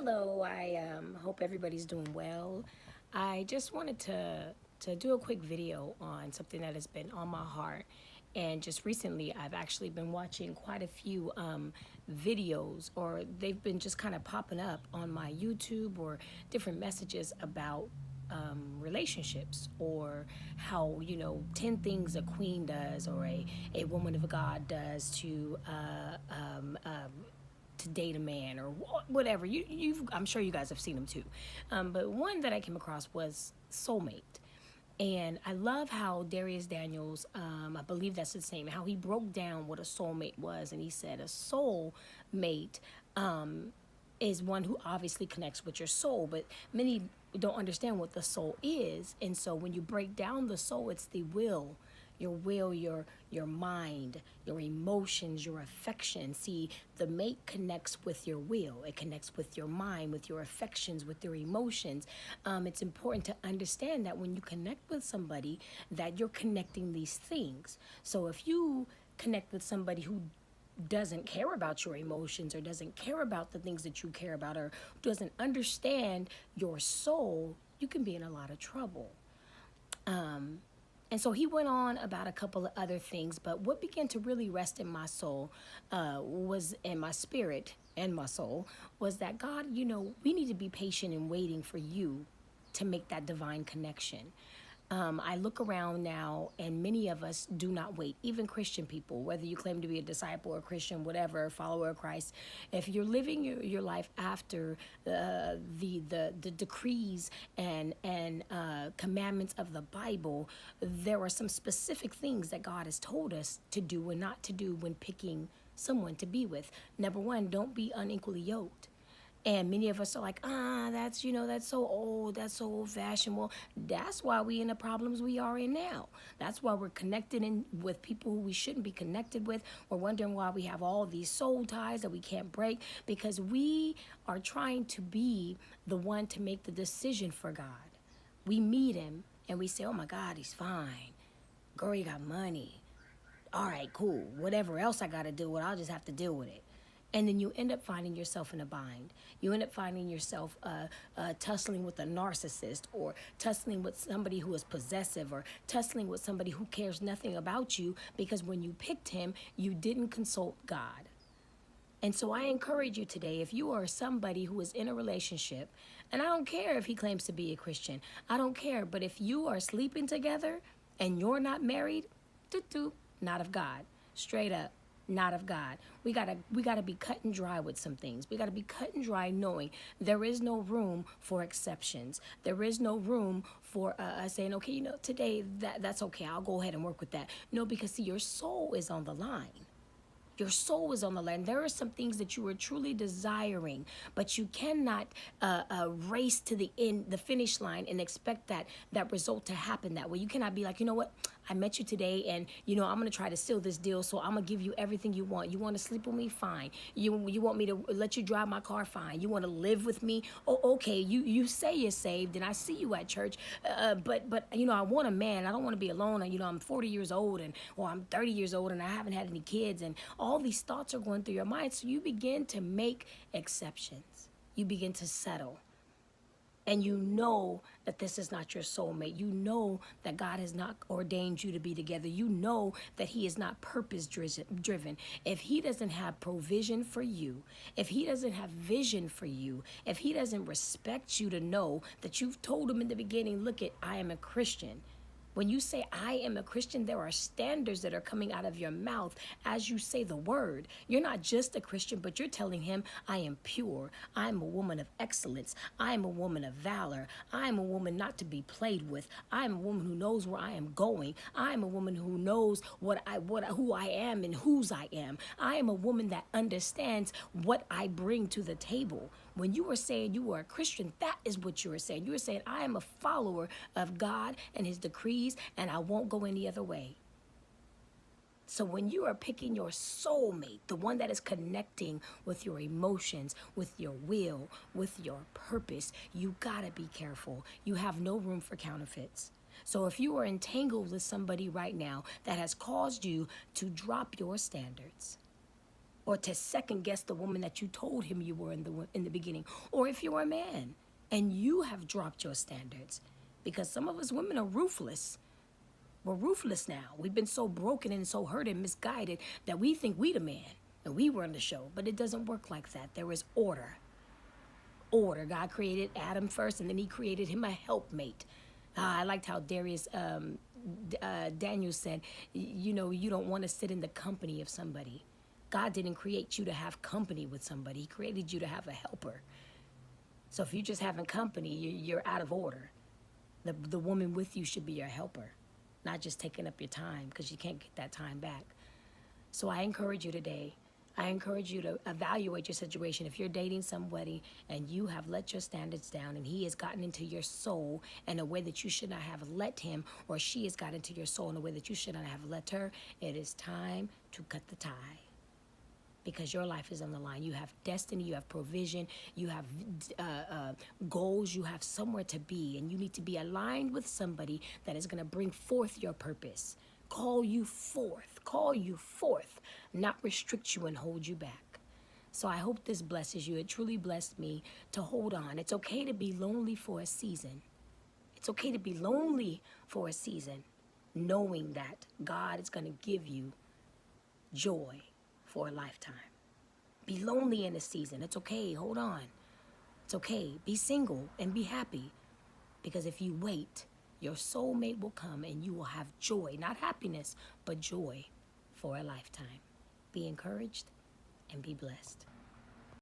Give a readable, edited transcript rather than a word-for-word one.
Hello, I hope everybody's doing well. I just wanted to do a quick video on something that has been on my heart. And just recently, I've actually been watching quite a few videos, or they've been just kind of popping up on my YouTube or different messages about relationships, or how 10 things a queen does, or a woman of God does to date a man, or whatever. I'm sure you guys have seen them too. But one that I came across was soulmate. And I love how Darius Daniels, I believe that's his name, how he broke down what a soulmate was. And he said a soulmate is one who obviously connects with your soul, but many don't understand what the soul is. And so when you break down the soul, it's the will, your mind, your emotions, your affection. See, the mate connects with your will. It connects with your mind, with your affections, with your emotions. It's important to understand that when you connect with somebody, that you're connecting these things. So if you connect with somebody who doesn't care about your emotions, or doesn't care about the things that you care about, or doesn't understand your soul, you can be in a lot of trouble. And so he went on about a couple of other things, but what began to really rest in my soul, was in my spirit and my soul, was that God, we need to be patient and waiting for you to make that divine connection. I look around now, and many of us do not wait. Even Christian people, whether you claim to be a disciple or Christian, whatever, follower of Christ, if you're living your life after the decrees and commandments of the Bible, there are some specific things that God has told us to do and not to do when picking someone to be with. Number one, don't be unequally yoked. And many of us are like, that's so old, that's so old fashioned. Well, that's why we in the problems we are in now. That's why we're connected with people who we shouldn't be connected with. We're wondering why we have all these soul ties that we can't break, because we are trying to be the one to make the decision for God. We meet him and we say, oh my God, he's fine. Girl, you got money. All right, cool. Whatever else I got to deal with, I'll just have to deal with it. And then you end up finding yourself in a bind. You end up finding yourself tussling with a narcissist, or tussling with somebody who is possessive, or tussling with somebody who cares nothing about you, because when you picked him, you didn't consult God. And so I encourage you today, if you are somebody who is in a relationship, and I don't care if he claims to be a Christian, I don't care, but if you are sleeping together and you're not married, not of God, straight up. Not of God. We gotta be cut and dry with some things. We gotta be cut and dry, knowing there is no room for exceptions. There is no room for saying, okay, today that's okay. I'll go ahead and work with that. No, because see, your soul is on the line. Your soul is on the line. There are some things that you are truly desiring, but you cannot race to the end, the finish line, and expect that result to happen that way. You cannot be like, you know what? I met you today, and I'm gonna try to seal this deal, so I'm gonna give you everything you want. You want to sleep with me? Fine. You want me to let you drive my car? Fine. You want to live with me? Oh, okay. You say you're saved, and I see you at church, but I want a man. I don't want to be alone. And I'm 40 years old, or I'm 30 years old, and I haven't had any kids, and all these thoughts are going through your mind. So you begin to make exceptions. You begin to settle. And you know that this is not your soulmate. You know that God has not ordained you to be together. You know that he is not purpose driven. If he doesn't have provision for you, if he doesn't have vision for you, if he doesn't respect you to know that you've told him in the beginning, look I am a Christian. When you say, I am a Christian, there are standards that are coming out of your mouth as you say the word. You're not just a Christian, but you're telling him, I am pure. I am a woman of excellence. I am a woman of valor. I am a woman not to be played with. I am a woman who knows where I am going. I am a woman who knows who I am and whose I am. I am a woman that understands what I bring to the table. When you are saying you are a Christian, that is what you are saying. You are saying, I am a follower of God and his decrees, and I won't go any other way. So when you are picking your soulmate, the one that is connecting with your emotions, with your will, with your purpose, you gotta be careful. You have no room for counterfeits. So if you are entangled with somebody right now that has caused you to drop your standards, or to second guess the woman that you told him you were in the beginning. Or if you're a man and you have dropped your standards, because some of us women are ruthless. We're ruthless now. We've been so broken and so hurt and misguided that we think we the man and we run the show. But it doesn't work like that. There is order. Order. God created Adam first, and then he created him a helpmate. I liked how Daniel said, you know, you don't want to sit in the company of somebody. God didn't create you to have company with somebody. He created you to have a helper. So if you're just having company, you're out of order. The woman with you should be your helper, not just taking up your time, because you can't get that time back. So I encourage you today. I encourage you to evaluate your situation. If you're dating somebody and you have let your standards down and he has gotten into your soul in a way that you should not have let him, or she has gotten into your soul in a way that you should not have let her, it is time to cut the tie. Because your life is on the line. You have destiny, you have provision, you have goals, you have somewhere to be, and you need to be aligned with somebody that is going to bring forth your purpose. Call you forth, not restrict you and hold you back. So I hope this blesses you. It truly blessed me to hold on. It's okay to be lonely for a season. It's okay to be lonely for a season, knowing that God is going to give you joy for a lifetime. Be lonely in a season. It's okay. Hold on. It's okay. Be single and be happy. Because if you wait, your soulmate will come and you will have joy, not happiness, but joy for a lifetime. Be encouraged and be blessed.